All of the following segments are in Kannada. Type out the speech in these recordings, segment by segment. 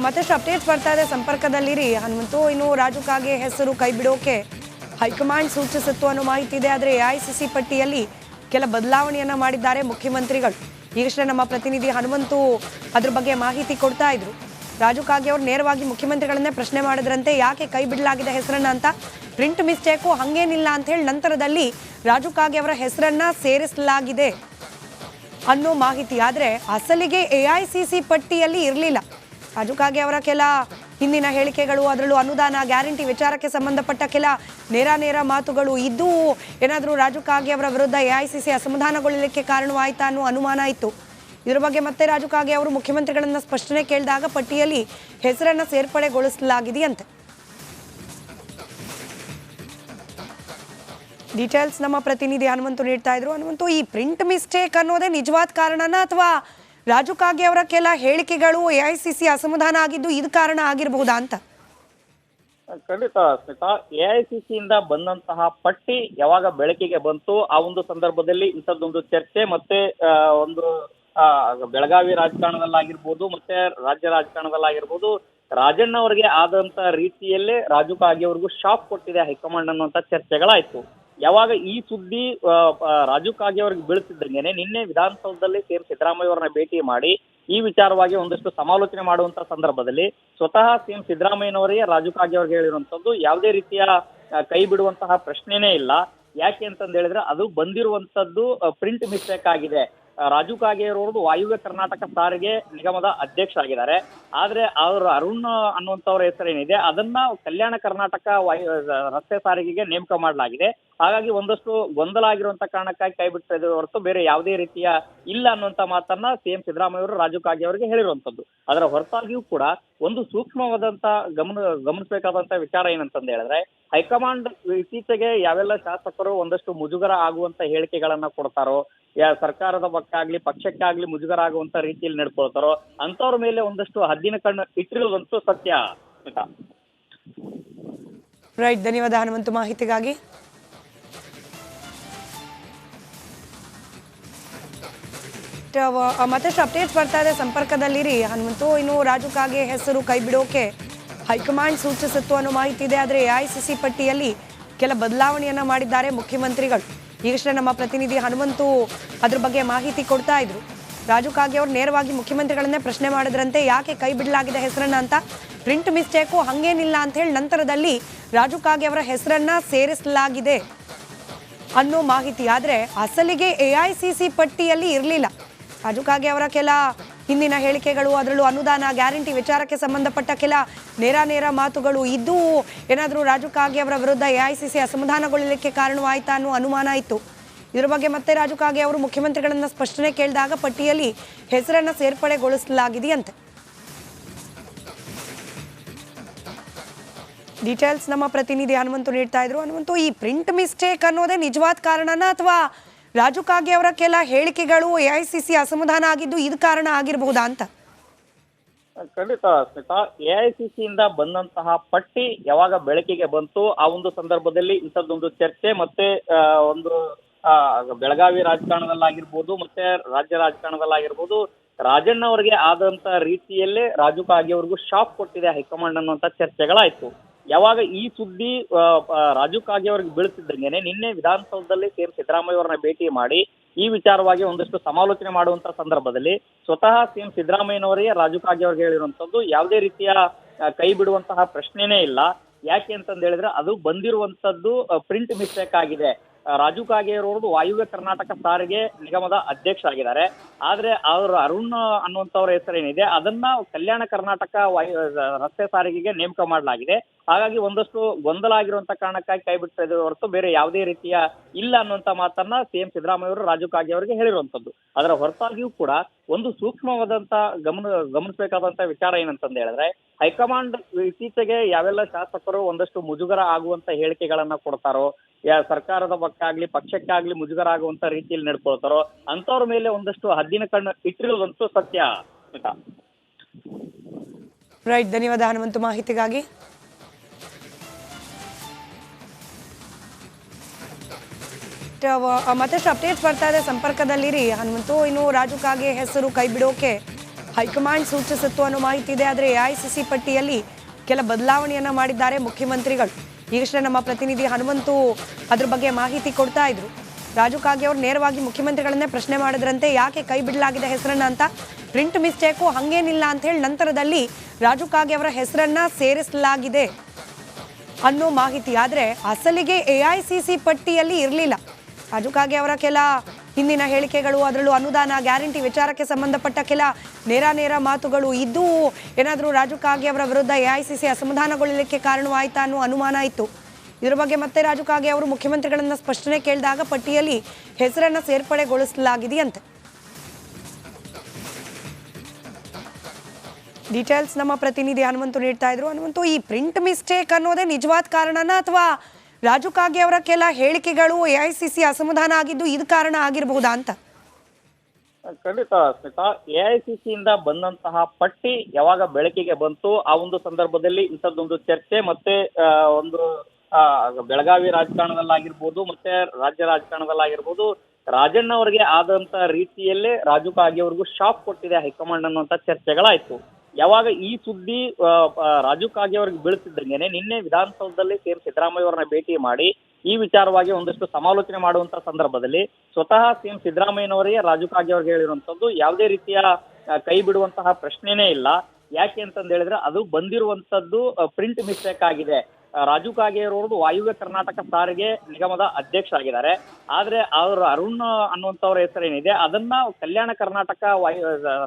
ಮತ್ತಷ್ಟು ಅಪ್ಡೇಟ್ಸ್ ಬರ್ತಾ ಇದೆ, ಸಂಪರ್ಕದಲ್ಲಿರಿ ಹನುಮಂತು. ಇನ್ನು ರಾಜು ಕಾಗೆ ಹೆಸರು ಕೈ ಬಿಡೋಕೆ ಹೈಕಮಾಂಡ್ ಸೂಚಿಸಿತ್ತು ಅನ್ನೋ ಮಾಹಿತಿ ಇದೆ. ಆದರೆ ಎಐಸಿಸಿ ಪಟ್ಟಿಯಲ್ಲಿ ಕೆಲ ಬದಲಾವಣೆಯನ್ನ ಮಾಡಿದ್ದಾರೆ ಮುಖ್ಯಮಂತ್ರಿಗಳು. ಈಗಷ್ಟೇ ನಮ್ಮ ಪ್ರತಿನಿಧಿ ಹನುಮಂತು ಅದ್ರ ಬಗ್ಗೆ ಮಾಹಿತಿ ಕೊಡ್ತಾ ಇದ್ರು. ರಾಜು ಕಾಗೆ ಅವರು ನೇರವಾಗಿ ಮುಖ್ಯಮಂತ್ರಿಗಳನ್ನೇ ಪ್ರಶ್ನೆ ಮಾಡಿದ್ರಂತೆ, ಯಾಕೆ ಕೈ ಬಿಡಲಾಗಿದೆ ಹೆಸರನ್ನ ಅಂತ. ಪ್ರಿಂಟ್ ಮಿಸ್ಟೇಕು ಹಂಗೇನಿಲ್ಲ ಅಂತ ಹೇಳಿ ನಂತರದಲ್ಲಿ ರಾಜು ಕಾಗೆ ಅವರ ಹೆಸರನ್ನ ಸೇರಿಸಲಾಗಿದೆ ಅನ್ನೋ ಮಾಹಿತಿ. ಆದರೆ ಅಸಲಿಗೆ ಎಐಸಿಸಿ ಪಟ್ಟಿಯಲ್ಲಿ ಇರಲಿಲ್ಲ. ರಾಜು ಕಾಗೆ ಅವರ ಕೆಲ ಹಿಂದಿನ ಹೇಳಿಕೆಗಳು, ಅದರಲ್ಲೂ ಅನುದಾನ ಗ್ಯಾರಂಟಿ ವಿಚಾರಕ್ಕೆ ಸಂಬಂಧಪಟ್ಟ ಕೆಲ ನೇರ ಮಾತುಗಳು ಇದ್ದು ಏನಾದರೂ ರಾಜು ಕಾಗೆ ಅವರ ವಿರುದ್ಧ ಎಐಸಿಸಿ ಅಸಮಾಧಾನಗೊಳ್ಳಲಿಕ್ಕೆ ಕಾರಣವಾಯಿತಾ ಅನ್ನೋ ಅನುಮಾನ ಇತ್ತು. ಇದರ ಬಗ್ಗೆ ಮತ್ತೆ ರಾಜು ಕಾಗೆ ಅವರು ಮುಖ್ಯಮಂತ್ರಿಗಳನ್ನ ಸ್ಪಷ್ಟನೆ ಕೇಳಿದಾಗ ಪಟ್ಟಿಯಲ್ಲಿ ಹೆಸರನ್ನ ಸೇರ್ಪಡೆಗೊಳಿಸಲಾಗಿದೆಯಂತೆ. ಡೀಟೇಲ್ಸ್ ನಮ್ಮ ಪ್ರತಿನಿಧಿ ಹನುಮಂತು ನೀಡ್ತಾ ಇದ್ರು. ಹನುಮಂತು, ಈ ಪ್ರಿಂಟ್ ಮಿಸ್ಟೇಕ್ ಅನ್ನೋದೇ ನಿಜವಾದ ಕಾರಣನ ಅಥವಾ ರಾಜು ಕಾಗೆ ಅವರ ಕೆಲ ಹೇಳಿಕೆಗಳು ಎಐಸಿಸಿ ಅಸಮಾಧಾನ ಆಗಿದ್ದು ಇದು ಕಾರಣ ಆಗಿರಬಹುದಾ ಅಂತ? ಖಂಡಿತ ಸ್ಮಿತಾ, ಎಐಸಿಸಿ ಇಂದ ಬಂದಂತಹ ಪಟ್ಟಿ ಯಾವಾಗ ಬೆಳಕಿಗೆ ಬಂತು ಆ ಒಂದು ಸಂದರ್ಭದಲ್ಲಿ ಇಂಥದ್ದೊಂದು ಚರ್ಚೆ ಮತ್ತೆ ಒಂದು ಬೆಳಗಾವಿ ರಾಜಕಾರಣದಲ್ಲಾಗಿರ್ಬೋದು ಮತ್ತೆ ರಾಜ್ಯ ರಾಜಕಾರಣದಲ್ಲಾಗಿರ್ಬೋದು ರಾಜಣ್ಣ ಅವರಿಗೆ ಆದಂತ ರೀತಿಯಲ್ಲೇ ರಾಜು ಕಾಗೆ ಅವ್ರಿಗೂ ಶಾಕ್ ಕೊಟ್ಟಿದೆ ಹೈಕಮಾಂಡ್ ಅನ್ನುವಂತ ಚರ್ಚೆಗಳಾಯ್ತು. ಯಾವಾಗ ಈ ಸುದ್ದಿ ರಾಜು ಕಾಗೆ ಅವ್ರಿಗೆ ಬೀಳ್ತಿದ್ದಂಗೆನೆ ನಿನ್ನೆ ವಿಧಾನಸೌಧದಲ್ಲಿ ಸಿಎಂ ಸಿದ್ದರಾಮಯ್ಯ ಅವರನ್ನ ಭೇಟಿ ಮಾಡಿ ಈ ವಿಚಾರವಾಗಿ ಒಂದಷ್ಟು ಸಮಾಲೋಚನೆ ಮಾಡುವಂತ ಸಂದರ್ಭದಲ್ಲಿ ಸ್ವತಃ ಸಿಎಂ ಸಿದ್ದರಾಮಯ್ಯನವರಿಗೆ ರಾಜು ಕಾಗೆ ಅವ್ರಿಗೆ ಹೇಳಿರುವಂತದ್ದು ಯಾವುದೇ ರೀತಿಯ ಕೈ ಬಿಡುವಂತಹ ಪ್ರಶ್ನೆನೇ ಇಲ್ಲ. ಯಾಕೆ ಅಂತಂದು ಹೇಳಿದ್ರೆ ಅದು ಬಂದಿರುವಂತದ್ದು ಪ್ರಿಂಟ್ ಮಿಸ್ಟೇಕ್ ಆಗಿದೆ. ರಾಜು ಕಾಗೆ ಅವರದು ವಾಯುವ್ಯ ಕರ್ನಾಟಕ ಸಾರಿಗೆ ನಿಗಮದ ಅಧ್ಯಕ್ಷ ಆಗಿದ್ದಾರೆ. ಆದ್ರೆ ಅವರು ಅರುಣ್ ಅನ್ನುವಂಥವ್ರ ಹೆಸರೇನಿದೆ ಅದನ್ನ ಕಲ್ಯಾಣ ಕರ್ನಾಟಕ ರಸ್ತೆ ಸಾರಿಗೆಗೆ ನೇಮಕ ಮಾಡಲಾಗಿದೆ. ಹಾಗಾಗಿ ಒಂದಷ್ಟು ಗೊಂದಲ ಆಗಿರುವಂತ ಕಾರಣಕ್ಕಾಗಿ ಕೈ ಬಿಟ್ಟಿದೆ ಹೊರತು ಬೇರೆ ಯಾವುದೇ ರೀತಿಯ ಇಲ್ಲ ಅನ್ನುವಂತ ಮಾತನ್ನ ಸಿಎಂ ಸಿದ್ದರಾಮಯ್ಯ ಅವರು ರಾಜು ಕಾಗೆ ಅವರಿಗೆ ಹೇಳಿರುವಂತದ್ದು. ಅದರ ಹೊರತಾಗಿಯೂ ಕೂಡ ಒಂದು ಸೂಕ್ಷ್ಮವಾದಂತ ಗಮನಿಸಬೇಕಾದಂತ ವಿಚಾರ ಏನಂತಂದು ಹೇಳಿದ್ರೆ, ಹೈಕಮಾಂಡ್ ಇತ್ತೀಚೆಗೆ ಯಾವೆಲ್ಲ ಶಾಸಕರು ಒಂದಷ್ಟು ಮುಜುಗರ ಆಗುವಂತ ಹೇಳಿಕೆಗಳನ್ನ ಕೊಡ್ತಾರೋ, ಸರ್ಕಾರದ ಪಕ್ಕಾಗ್ಲಿ ಪಕ್ಷಕ್ಕಾಗ್ಲಿ ಮುಜುಗರ ಆಗುವಂತ ರೀತಿಯಲ್ಲಿ ನಡ್ಕೊಳ್ತಾರೋ ಅಂತವ್ರ ಮೇಲೆ ಒಂದಷ್ಟು ಹದ್ದಿನ ಕಣ್ಣು ಇಟ್ಟಿರುವುದಂತೂ ಸತ್ಯ. ರೈಟ್, ಧನ್ಯವಾದ ಹನುಮಂತು ಮಾಹಿತಿಗಾಗಿ. ಮತ್ತಷ್ಟು ಅಪ್ಡೇಟ್ಸ್ ಬರ್ತಾ ಇದೆ, ಸಂಪರ್ಕದಲ್ಲಿರಿ ಹನುಮಂತು. ಇನ್ನು ರಾಜು ಕಾಗೆ ಹೆಸರು ಕೈ ಬಿಡೋಕೆ ಹೈಕಮಾಂಡ್ ಸೂಚಿಸಿತ್ತು ಅನ್ನೋ ಮಾಹಿತಿ ಇದೆ. ಆದರೆ ಎಐಸಿಸಿ ಪಟ್ಟಿಯಲ್ಲಿ ಕೆಲ ಬದಲಾವಣೆಯನ್ನ ಮಾಡಿದ್ದಾರೆ ಮುಖ್ಯಮಂತ್ರಿಗಳು. ಈಗಷ್ಟೇ ನಮ್ಮ ಪ್ರತಿನಿಧಿ ಹನುಮಂತು ಅದ್ರ ಬಗ್ಗೆ ಮಾಹಿತಿ ಕೊಡ್ತಾ ಇದ್ರು. ರಾಜು ಕಾಗೆ ಅವರು ನೇರವಾಗಿ ಮುಖ್ಯಮಂತ್ರಿಗಳನ್ನೇ ಪ್ರಶ್ನೆ ಮಾಡಿದ್ರಂತೆ, ಯಾಕೆ ಕೈ ಬಿಡಲಾಗಿದೆ ಹೆಸರನ್ನ ಅಂತ. ಪ್ರಿಂಟ್ ಮಿಸ್ಟೇಕು ಹಂಗೇನಿಲ್ಲ ಅಂತ ಹೇಳಿ ನಂತರದಲ್ಲಿ ರಾಜು ಕಾಗೆ ಅವರ ಹೆಸರನ್ನ ಸೇರಿಸಲಾಗಿದೆ ಅನ್ನೋ ಮಾಹಿತಿ. ಆದರೆ ಅಸಲಿಗೆ ಎಐಸಿಸಿ ಪಟ್ಟಿಯಲ್ಲಿ ಇರಲಿಲ್ಲ. ರಾಜು ಕಾಗೆ ಅವರ ಕೆಲ ಹಿಂದಿನ ಹೇಳಿಕೆಗಳು, ಅದರಲ್ಲೂ ಅನುದಾನ ಗ್ಯಾರಂಟಿ ವಿಚಾರಕ್ಕೆ ಸಂಬಂಧಪಟ್ಟ ಕೆಲ ನೇರ ಮಾತುಗಳು ಇದ್ದು ಏನಾದರೂ ರಾಜು ಕಾಗೆ ಅವರ ವಿರುದ್ಧ ಎಐಸಿಸಿ ಅಸಮಾಧಾನಗೊಳ್ಳಲಿಕ್ಕೆ ಕಾರಣವಾಯಿತಾ ಅನ್ನೋ ಅನುಮಾನ ಇತ್ತು. ಇದರ ಬಗ್ಗೆ ಮತ್ತೆ ರಾಜು ಕಾಗೆ ಅವರು ಮುಖ್ಯಮಂತ್ರಿಗಳನ್ನ ಸ್ಪಷ್ಟನೆ ಕೇಳಿದಾಗ ಪಟ್ಟಿಯಲ್ಲಿ ಹೆಸರನ್ನ ಸೇರ್ಪಡೆಗೊಳಿಸಲಾಗಿದೆಯಂತೆ. ಡೀಟೇಲ್ಸ್ ನಮ್ಮ ಪ್ರತಿನಿಧಿ ಹನುಮಂತು ನೀಡ್ತಾ ಇದ್ರು. ಹನುಮಂತು, ಈ ಪ್ರಿಂಟ್ ಮಿಸ್ಟೇಕ್ ಅನ್ನೋದೇ ನಿಜವಾದ ಕಾರಣನ ಅಥವಾ ರಾಜು ಕಾಗೆ ಅವರ ಕೆಲ ಹೇಳಿಕೆಗಳು ಎಐಸಿಸಿ ಅಸಮಾಧಾನ ಆಗಿದ್ದು ಇದು ಕಾರಣ ಆಗಿರಬಹುದಾ ಅಂತ? ಖಂಡಿತ ಸ್ಮಿತಾ, ಎಐಸಿಸಿ ಇಂದ ಬಂದಂತಹ ಪಟ್ಟಿ ಯಾವಾಗ ಬೆಳಕಿಗೆ ಬಂತು ಆ ಒಂದು ಸಂದರ್ಭದಲ್ಲಿ ಇಂಥದ್ದೊಂದು ಚರ್ಚೆ ಮತ್ತೆ ಒಂದು ಬೆಳಗಾವಿ ರಾಜಕಾರಣದಲ್ಲಾಗಿರ್ಬೋದು ಮತ್ತೆ ರಾಜ್ಯ ರಾಜಕಾರಣದಲ್ಲಾಗಿರ್ಬೋದು ರಾಜಣ್ಣ ಅವರಿಗೆ ಆದಂತ ರೀತಿಯಲ್ಲೇ ರಾಜು ಕಾಗೆ ಅವ್ರಿಗೂ ಶಾಕ್ ಕೊಟ್ಟಿದೆ ಹೈಕಮಾಂಡ್ ಅನ್ನುವಂತ ಚರ್ಚೆಗಳಾಯ್ತು. ಯಾವಾಗ ಈ ಸುದ್ದಿ ರಾಜು ಕಾಗೆ ಅವ್ರಿಗೆ ಬೀಳ್ತಿದ್ದಂಗೆನೆ ನಿನ್ನೆ ವಿಧಾನಸೌಧದಲ್ಲಿ ಸಿಎಂ ಸಿದ್ದರಾಮಯ್ಯ ಅವರನ್ನ ಭೇಟಿ ಮಾಡಿ ಈ ವಿಚಾರವಾಗಿ ಒಂದಷ್ಟು ಸಮಾಲೋಚನೆ ಮಾಡುವಂತ ಸಂದರ್ಭದಲ್ಲಿ ಸ್ವತಃ ಸಿಎಂ ಸಿದ್ದರಾಮಯ್ಯನವರಿಗೆ ರಾಜು ಕಾಗೆ ಅವ್ರಿಗೆ ಹೇಳಿರುವಂತದ್ದು ಯಾವುದೇ ರೀತಿಯ ಕೈ ಬಿಡುವಂತಹ ಪ್ರಶ್ನೆನೇ ಇಲ್ಲ. ಯಾಕೆ ಅಂತಂದು ಹೇಳಿದ್ರೆ ಅದು ಬಂದಿರುವಂತದ್ದು ಪ್ರಿಂಟ್ ಮಿಸ್ಟೇಕ್ ಆಗಿದೆ. ರಾಜು ಕಾಗೆ ಅವರದು ವಾಯುವ್ಯ ಕರ್ನಾಟಕ ಸಾರಿಗೆ ನಿಗಮದ ಅಧ್ಯಕ್ಷ ಆಗಿದ್ದಾರೆ. ಆದ್ರೆ ಅವರು ಅರುಣ್ ಅನ್ನುವಂಥವ್ರ ಹೆಸರೇನಿದೆ ಅದನ್ನ ಕಲ್ಯಾಣ ಕರ್ನಾಟಕ ರಸ್ತೆ ಸಾರಿಗೆಗೆ ನೇಮಕ ಮಾಡಲಾಗಿದೆ. ಹಾಗಾಗಿ ಒಂದಷ್ಟು ಗೊಂದಲ ಆಗಿರುವಂತ ಕಾರಣಕ್ಕಾಗಿ ಕೈ ಬಿಟ್ಟಿದೆ ಹೊರತು ಬೇರೆ ಯಾವುದೇ ರೀತಿಯ ಇಲ್ಲ ಅನ್ನುವಂತ ಮಾತನ್ನ ಸಿಎಂ ಸಿದ್ದರಾಮಯ್ಯ ಅವರು ರಾಜು ಕಾಗೆ ಅವರಿಗೆ ಹೇಳಿರುವಂತದ್ದು. ಅದರ ಹೊರತಾಗಿಯೂ ಕೂಡ ಒಂದು ಸೂಕ್ಷ್ಮವಾದಂತ ಗಮನಿಸಬೇಕಾದಂತ ವಿಚಾರ ಏನಂತಂದು ಹೇಳಿದ್ರೆ, ಹೈಕಮಾಂಡ್ ಇತ್ತೀಚೆಗೆ ಯಾವೆಲ್ಲ ಶಾಸಕರು ಒಂದಷ್ಟು ಮುಜುಗರ ಆಗುವಂತ ಹೇಳಿಕೆಗಳನ್ನ ಕೊಡ್ತಾರೋ, ಸರ್ಕಾರದ ಪಕ್ಕಾಗ್ಲಿ ಪಕ್ಷಕ್ಕಾಗ್ಲಿ ಮುಜುಗರ ಆಗುವಂತ ರೀತಿಯಲ್ಲಿ ನಡ್ಕೊಳ್ತಾರೋ ಅಂತವ್ರ ಮೇಲೆ ಒಂದಷ್ಟು ಹದ್ದಿನ ಕಣ್ಣು ಇಟ್ಟಿರುವುದಂತೂ ಸತ್ಯ. ರೈಟ್, ಧನ್ಯವಾದ ಹನುಮಂತು ಮಾಹಿತಿಗಾಗಿ. ಮತ್ತಷ್ಟು ಅಪ್ಡೇಟ್ಸ್ ಬರ್ತಾ ಇದೆ, ಸಂಪರ್ಕದಲ್ಲಿರಿ ಹನುಮಂತು. ಇನ್ನು ರಾಜು ಕಾಗೆ ಹೆಸರು ಕೈ ಬಿಡೋಕೆ ಹೈಕಮಾಂಡ್ ಸೂಚಿಸಿತ್ತು ಅನ್ನೋ ಮಾಹಿತಿ ಇದೆ. ಆದರೆ ಎಐಸಿಸಿ ಪಟ್ಟಿಯಲ್ಲಿ ಕೆಲ ಬದಲಾವಣೆಯನ್ನ ಮಾಡಿದ್ದಾರೆ ಮುಖ್ಯಮಂತ್ರಿಗಳು. ಈಗಷ್ಟೇ ನಮ್ಮ ಪ್ರತಿನಿಧಿ ಹನುಮಂತು ಅದ್ರ ಬಗ್ಗೆ ಮಾಹಿತಿ ಕೊಡ್ತಾ ಇದ್ರು. ರಾಜು ಕಾಗೆ ಅವರು ನೇರವಾಗಿ ಮುಖ್ಯಮಂತ್ರಿಗಳನ್ನೇ ಪ್ರಶ್ನೆ ಮಾಡಿದ್ರಂತೆ, ಯಾಕೆ ಕೈ ಬಿಡಲಾಗಿದೆ ಹೆಸರನ್ನ ಅಂತ. ಪ್ರಿಂಟ್ ಮಿಸ್ಟೇಕು ಹಂಗೇನಿಲ್ಲ ಅಂತ ಹೇಳಿ ನಂತರದಲ್ಲಿ ರಾಜು ಕಾಗೆ ಅವರ ಹೆಸರನ್ನ ಸೇರಿಸಲಾಗಿದೆ ಅನ್ನೋ ಮಾಹಿತಿ. ಆದರೆ ಅಸಲಿಗೆ ಎಐಸಿಸಿ ಪಟ್ಟಿಯಲ್ಲಿ ಇರಲಿಲ್ಲ. ರಾಜು ಕಾಗೆ ಅವರ ಕೆಲ ಹಿಂದಿನ ಹೇಳಿಕೆಗಳು, ಅದರಲ್ಲೂ ಅನುದಾನ ಗ್ಯಾರಂಟಿ ವಿಚಾರಕ್ಕೆ ಸಂಬಂಧಪಟ್ಟ ಕೆಲ ನೇರ ಮಾತುಗಳು ಇದ್ದು ಏನಾದರೂ ರಾಜು ಕಾಗೆ ಅವರ ವಿರುದ್ಧ ಎಐಸಿಸಿ ಅಸಮಾಧಾನಗೊಳ್ಳಲಿಕ್ಕೆ ಕಾರಣವಾಯಿತಾ ಅನ್ನೋ ಅನುಮಾನ ಇತ್ತು. ಇದರ ಬಗ್ಗೆ ಮತ್ತೆ ರಾಜು ಕಾಗೆ ಅವರು ಮುಖ್ಯಮಂತ್ರಿಗಳನ್ನ ಸ್ಪಷ್ಟನೆ ಕೇಳಿದಾಗ ಪಟ್ಟಿಯಲ್ಲಿ ಹೆಸರನ್ನ ಸೇರ್ಪಡೆಗೊಳಿಸಲಾಗಿದೆಯಂತೆ. ಡೀಟೇಲ್ಸ್ ನಮ್ಮ ಪ್ರತಿನಿಧಿ ಹನುಮಂತು ನೀಡ್ತಾ ಇದ್ರು. ಹನುಮಂತು, ಈ ಪ್ರಿಂಟ್ ಮಿಸ್ಟೇಕ್ ಅನ್ನೋದೇ ನಿಜವಾದ ಕಾರಣನ ಅಥವಾ ರಾಜು ಕಾಗೆ ಅವರ ಕೆಲ ಹೇಳಿಕೆಗಳು ಎಐಸಿಸಿ ಅಸಮಾಧಾನ ಆಗಿದ್ದು ಇದು ಕಾರಣ ಆಗಿರಬಹುದಾ ಅಂತ? ಖಂಡಿತ ಸ್ಮಿತಾ, ಎಐಸಿಸಿ ಇಂದ ಬಂದಂತಹ ಪಟ್ಟಿ ಯಾವಾಗ ಬೆಳಕಿಗೆ ಬಂತು ಆ ಒಂದು ಸಂದರ್ಭದಲ್ಲಿ ಇಂಥದ್ದೊಂದು ಚರ್ಚೆ ಮತ್ತೆ ಒಂದು ಬೆಳಗಾವಿ ರಾಜಕಾರಣದಲ್ಲಾಗಿರ್ಬೋದು ಮತ್ತೆ ರಾಜ್ಯ ರಾಜಕಾರಣದಲ್ಲಾಗಿರ್ಬೋದು ರಾಜಣ್ಣ ಅವರಿಗೆ ಆದಂತ ರೀತಿಯಲ್ಲೇ ರಾಜು ಕಾಗೆ ಅವ್ರಿಗೂ ಶಾಕ್ ಕೊಟ್ಟಿದೆ ಹೈಕಮಾಂಡ್ ಅನ್ನುವಂತ ಚರ್ಚೆಗಳಾಯ್ತು. ಯಾವಾಗ ಈ ಸುದ್ದಿ ರಾಜು ಕಾಗೆ ಅವ್ರಿಗೆ ಬೀಳ್ತಿದ್ದಂಗೆನೆ ನಿನ್ನೆ ವಿಧಾನಸೌಧದಲ್ಲಿ ಸಿಎಂ ಸಿದ್ದರಾಮಯ್ಯ ಅವರನ್ನ ಭೇಟಿ ಮಾಡಿ ಈ ವಿಚಾರವಾಗಿ ಒಂದಷ್ಟು ಸಮಾಲೋಚನೆ ಮಾಡುವಂತ ಸಂದರ್ಭದಲ್ಲಿ ಸ್ವತಃ ಸಿಎಂ ಸಿದ್ದರಾಮಯ್ಯನವರಿಗೆ ರಾಜು ಕಾಗೆ ಅವ್ರಿಗೆ ಹೇಳಿರುವಂತದ್ದು ಯಾವುದೇ ರೀತಿಯ ಕೈ ಬಿಡುವಂತಹ ಪ್ರಶ್ನೆನೇ ಇಲ್ಲ. ಯಾಕೆ ಅಂತಂದ ಹೇಳಿದ್ರೆ ಅದು ಬಂದಿರುವಂತದ್ದು ಪ್ರಿಂಟ್ ಮಿಸ್ಟೇಕ್ ಆಗಿದೆ. ರಾಜು ಕಾಗೆ ಅವರದು ವಾಯುವ್ಯ ಕರ್ನಾಟಕ ಸಾರಿಗೆ ನಿಗಮದ ಅಧ್ಯಕ್ಷರಾಗಿದ್ದಾರೆ. ಆದ್ರೆ ಅವರು ಅರುಣ್ ಅನ್ನುವಂಥವ್ರ ಹೆಸರೇನಿದೆ ಅದನ್ನ ಕಲ್ಯಾಣ ಕರ್ನಾಟಕ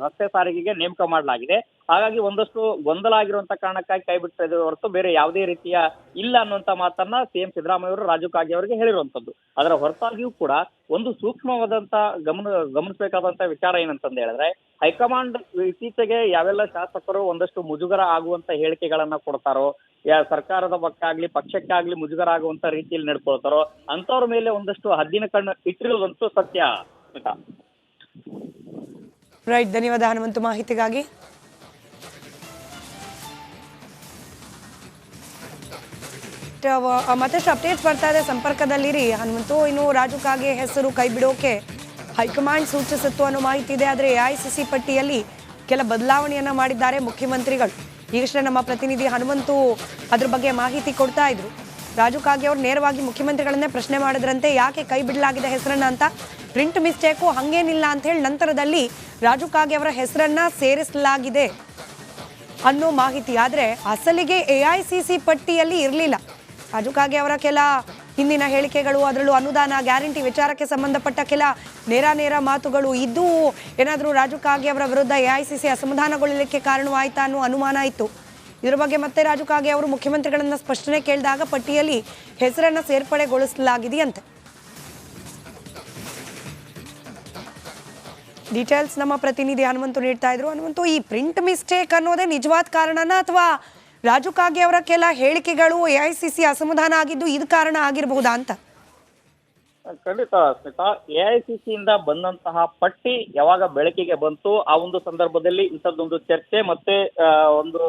ರಸ್ತೆ ಸಾರಿಗೆಗೆ ನೇಮಕ ಮಾಡಲಾಗಿದೆ. ಹಾಗಾಗಿ ಒಂದಷ್ಟು ಗೊಂದಲ ಆಗಿರುವಂತ ಕಾರಣಕ್ಕಾಗಿ ಕೈ ಬಿಟ್ಟಿದೆ ಹೊರತು ಬೇರೆ ಯಾವುದೇ ರೀತಿಯ ಇಲ್ಲ ಅನ್ನುವಂತ ಮಾತನ್ನ ಸಿಎಂ ಸಿದ್ದರಾಮಯ್ಯ ಅವರು ರಾಜು ಕಾಗೆ ಅವರಿಗೆ ಹೇಳಿರುವಂತದ್ದು. ಅದರ ಹೊರತಾಗಿಯೂ ಕೂಡ ಒಂದು ಸೂಕ್ಷ್ಮವಾದಂತ ಗಮನಿಸಬೇಕಾದಂತ ವಿಚಾರ ಏನಂತಂದ ಹೇಳಿದ್ರೆ ಹೈಕಮಾಂಡ್ ಇತ್ತೀಚೆಗೆ ಯಾವೆಲ್ಲ ಶಾಸಕರು ಒಂದಷ್ಟು ಮುಜುಗರ ಆಗುವಂತ ಹೇಳಿಕೆಗಳನ್ನ ಕೊಡ್ತಾರೋ, ಸರ್ಕಾರದ ಪಕ್ಕಾಗ್ಲಿ ಪಕ್ಷಕ್ಕಾಗ್ಲಿ ಮುಜುಗರ ಆಗುವಂತ ರೀತಿಯಲ್ಲಿ ನಡ್ಕೊಳ್ತಾರೋ ಅಂತವ್ರ ಮೇಲೆ ಒಂದಷ್ಟು ಹದ್ದಿನ ಕಣ್ಣು ಇಟ್ಟಿರುವುದಂತೂ ಸತ್ಯ. ರೈಟ್, ಧನ್ಯವಾದ ಹನುಮಂತು ಮಾಹಿತಿಗಾಗಿ. ಮತ್ತಷ್ಟು ಅಪ್ಡೇಟ್ಸ್ ಬರ್ತಾ ಇದೆ, ಸಂಪರ್ಕದಲ್ಲಿರಿ ಹನುಮಂತು. ಇನ್ನು ರಾಜು ಕಾಗೆ ಹೆಸರು ಕೈ ಬಿಡೋಕೆ ಹೈಕಮಾಂಡ್ ಸೂಚಿಸಿತ್ತು ಅನ್ನೋ ಮಾಹಿತಿ ಇದೆ. ಆದರೆ ಎಐಸಿಸಿ ಪಟ್ಟಿಯಲ್ಲಿ ಕೆಲ ಬದಲಾವಣೆಯನ್ನ ಮಾಡಿದ್ದಾರೆ ಮುಖ್ಯಮಂತ್ರಿಗಳು. ಈಗಷ್ಟೇ ನಮ್ಮ ಪ್ರತಿನಿಧಿ ಹನುಮಂತು ಅದ್ರ ಬಗ್ಗೆ ಮಾಹಿತಿ ಕೊಡ್ತಾ ಇದ್ರು. ರಾಜು ಕಾಗೆ ಅವರು ನೇರವಾಗಿ ಮುಖ್ಯಮಂತ್ರಿಗಳನ್ನೇ ಪ್ರಶ್ನೆ ಮಾಡಿದ್ರಂತೆ, ಯಾಕೆ ಕೈ ಬಿಡಲಾಗಿದೆ ಹೆಸರನ್ನ ಅಂತ. ಪ್ರಿಂಟ್ ಮಿಸ್ಟೇಕು ಹಂಗೇನಿಲ್ಲ ಅಂತ ಹೇಳಿ ನಂತರದಲ್ಲಿ ರಾಜು ಕಾಗೆ ಅವರ ಹೆಸರನ್ನ ಸೇರಿಸಲಾಗಿದೆ ಅನ್ನೋ ಮಾಹಿತಿ. ಆದರೆ ಅಸಲಿಗೆ ಎಐಸಿಸಿ ಪಟ್ಟಿಯಲ್ಲಿ ಇರಲಿಲ್ಲ. ರಾಜು ಕಾಗೆ ಅವರ ಕೆಲ ಹಿಂದಿನ ಹೇಳಿಕೆಗಳು, ಅದರಲ್ಲೂ ಅನುದಾನ ಗ್ಯಾರಂಟಿ ವಿಚಾರಕ್ಕೆ ಸಂಬಂಧಪಟ್ಟ ಕೆಲ ನೇರ ಮಾತುಗಳು ಇದ್ದು ಏನಾದರೂ ರಾಜು ಕಾಗೆ ಅವರ ವಿರುದ್ಧ ಎಐಸಿಸಿ ಅಸಮಾಧಾನಗೊಳ್ಳಲಿಕ್ಕೆ ಕಾರಣವಾಯಿತಾ ಅನ್ನೋ ಅನುಮಾನ ಇತ್ತು. ಇದರ ಬಗ್ಗೆ ಮತ್ತೆ ರಾಜು ಕಾಗೆ ಅವರು ಮುಖ್ಯಮಂತ್ರಿಗಳನ್ನ ಸ್ಪಷ್ಟನೆ ಕೇಳಿದಾಗ ಪಟ್ಟಿಯಲ್ಲಿ ಹೆಸರನ್ನ ಸೇರ್ಪಡೆಗೊಳಿಸಲಾಗಿದೆಯಂತೆ. ಡೀಟೇಲ್ಸ್ ನಮ್ಮ ಪ್ರತಿನಿಧಿ ಹನುಮಂತು ನೀಡ್ತಾ ಇದ್ರು. ಹನುಮಂತು, ಈ ಪ್ರಿಂಟ್ ಮಿಸ್ಟೇಕ್ ಅನ್ನೋದೇ ನಿಜವಾದ ಕಾರಣನ ಅಥವಾ ರಾಜು ಕಾಗೆ ಅವರ ಕೆಲ ಹೇಳಿಕೆಗಳು ಎಐಸಿಸಿ ಅಸಮಾಧಾನ ಆಗಿದ್ದು ಇದು ಕಾರಣ ಆಗಿರಬಹುದಾ ಅಂತ? ಖಂಡಿತ ಸ್ಮಿತಾ, ಎಐಸಿಸಿ ಇಂದ ಬಂದಂತಹ ಪಟ್ಟಿ ಯಾವಾಗ ಬೆಳಕಿಗೆ ಬಂತು ಆ ಒಂದು ಸಂದರ್ಭದಲ್ಲಿ ಇಂಥದ್ದೊಂದು ಚರ್ಚೆ ಮತ್ತೆ ಒಂದು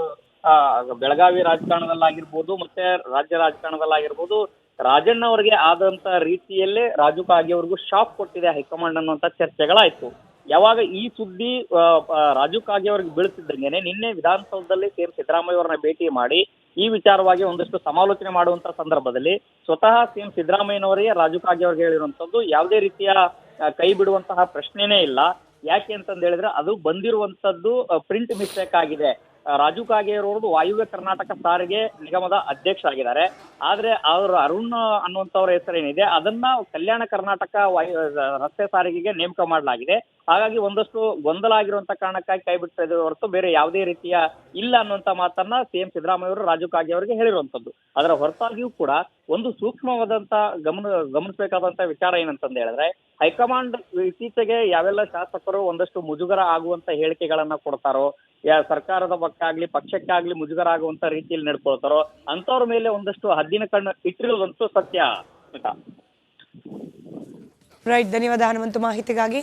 ಬೆಳಗಾವಿ ರಾಜಕಾರಣದಲ್ಲಾಗಿರ್ಬೋದು ಮತ್ತೆ ರಾಜ್ಯ ರಾಜಕಾರಣದಲ್ಲಾಗಿರ್ಬೋದು ರಾಜಣ್ಣ ಅವರಿಗೆ ಆದಂತ ರೀತಿಯಲ್ಲೇ ರಾಜು ಕಾಗೆ ಅವ್ರಿಗೂ ಶಾಕ್ ಕೊಟ್ಟಿದೆ ಹೈಕಮಾಂಡ್ ಅನ್ನುವಂತ ಚರ್ಚೆಗಳಾಯ್ತು. ಯಾವಾಗ ಈ ಸುದ್ದಿ ರಾಜು ಕಾಗೆ ಅವ್ರಿಗೆ ಬೀಳ್ತಿದ್ದಂಗೆನೆ ನಿನ್ನೆ ವಿಧಾನಸೌಧದಲ್ಲಿ ಸಿಎಂ ಸಿದ್ದರಾಮಯ್ಯ ಅವರನ್ನ ಭೇಟಿ ಮಾಡಿ ಈ ವಿಚಾರವಾಗಿ ಒಂದಷ್ಟು ಸಮಾಲೋಚನೆ ಮಾಡುವಂತ ಸಂದರ್ಭದಲ್ಲಿ ಸ್ವತಃ ಸಿಎಂ ಸಿದ್ದರಾಮಯ್ಯನವರಿಗೆ ರಾಜು ಕಾಗೆ ಅವ್ರಿಗೆ ಹೇಳಿರುವಂತದ್ದು ಯಾವುದೇ ರೀತಿಯ ಕೈ ಬಿಡುವಂತಹ ಪ್ರಶ್ನೆನೇ ಇಲ್ಲ. ಯಾಕೆ ಅಂತಂದ ಹೇಳಿದ್ರೆ ಅದು ಬಂದಿರುವಂತದ್ದು ಪ್ರಿಂಟ್ ಮಿಸ್ಟೇಕ್ ಆಗಿದೆ. ರಾಜು ಕಾಗೆ ಅವರದು ವಾಯುವ್ಯ ಕರ್ನಾಟಕ ಸಾರಿಗೆ ನಿಗಮದ ಅಧ್ಯಕ್ಷರಾಗಿದ್ದಾರೆ. ಆದ್ರೆ ಅವರು ಅರುಣ್ ಅನ್ನುವಂಥವ್ರ ಹೆಸರೇನಿದೆ ಅದನ್ನ ಕಲ್ಯಾಣ ಕರ್ನಾಟಕ ರಸ್ತೆ ಸಾರಿಗೆಗೆ ನೇಮಕ ಮಾಡಲಾಗಿದೆ. ಹಾಗಾಗಿ ಒಂದಷ್ಟು ಗೊಂದಲ ಆಗಿರುವಂತ ಕಾರಣಕ್ಕಾಗಿ ಕೈ ಬಿಟ್ಟಿದೆ ಹೊರತು ಬೇರೆ ಯಾವುದೇ ರೀತಿಯ ಇಲ್ಲ ಅನ್ನುವಂತ ಮಾತನ್ನ ಸಿಎಂ ಸಿದ್ದರಾಮಯ್ಯ ಅವರು ರಾಜು ಕಾಗೆ ಅವರಿಗೆ ಹೇಳಿರುವಂತದ್ದು. ಅದರ ಹೊರತಾಗಿಯೂ ಕೂಡ ಒಂದು ಸೂಕ್ಷ್ಮವಾದಂತ ಗಮನಿಸಬೇಕಾದಂತ ವಿಚಾರ ಏನಂತಂದ ಹೇಳಿದ್ರೆ ಹೈಕಮಾಂಡ್ ಇತ್ತೀಚೆಗೆ ಯಾವೆಲ್ಲ ಶಾಸಕರು ಒಂದಷ್ಟು ಮುಜುಗರ ಆಗುವಂತ ಹೇಳಿಕೆಗಳನ್ನ ಕೊಡ್ತಾರೋ, ಸರ್ಕಾರದ ಪಕ್ಕಾಗ್ಲಿ ಪಕ್ಷಕ್ಕಾಗ್ಲಿ ಮುಜುಗರ ಆಗುವಂತ ರೀತಿಯಲ್ಲಿ ನಡ್ಕೊಳ್ತಾರೋ ಅಂತವ್ರ ಮೇಲೆ ಒಂದಷ್ಟು ಹದ್ದಿನ ಕಣ್ಣು ಇಟ್ಟಿರುವುದಂತೂ ಸತ್ಯ. ರೈಟ್, ಧನ್ಯವಾದ ಹನುಮಂತು ಮಾಹಿತಿಗಾಗಿ.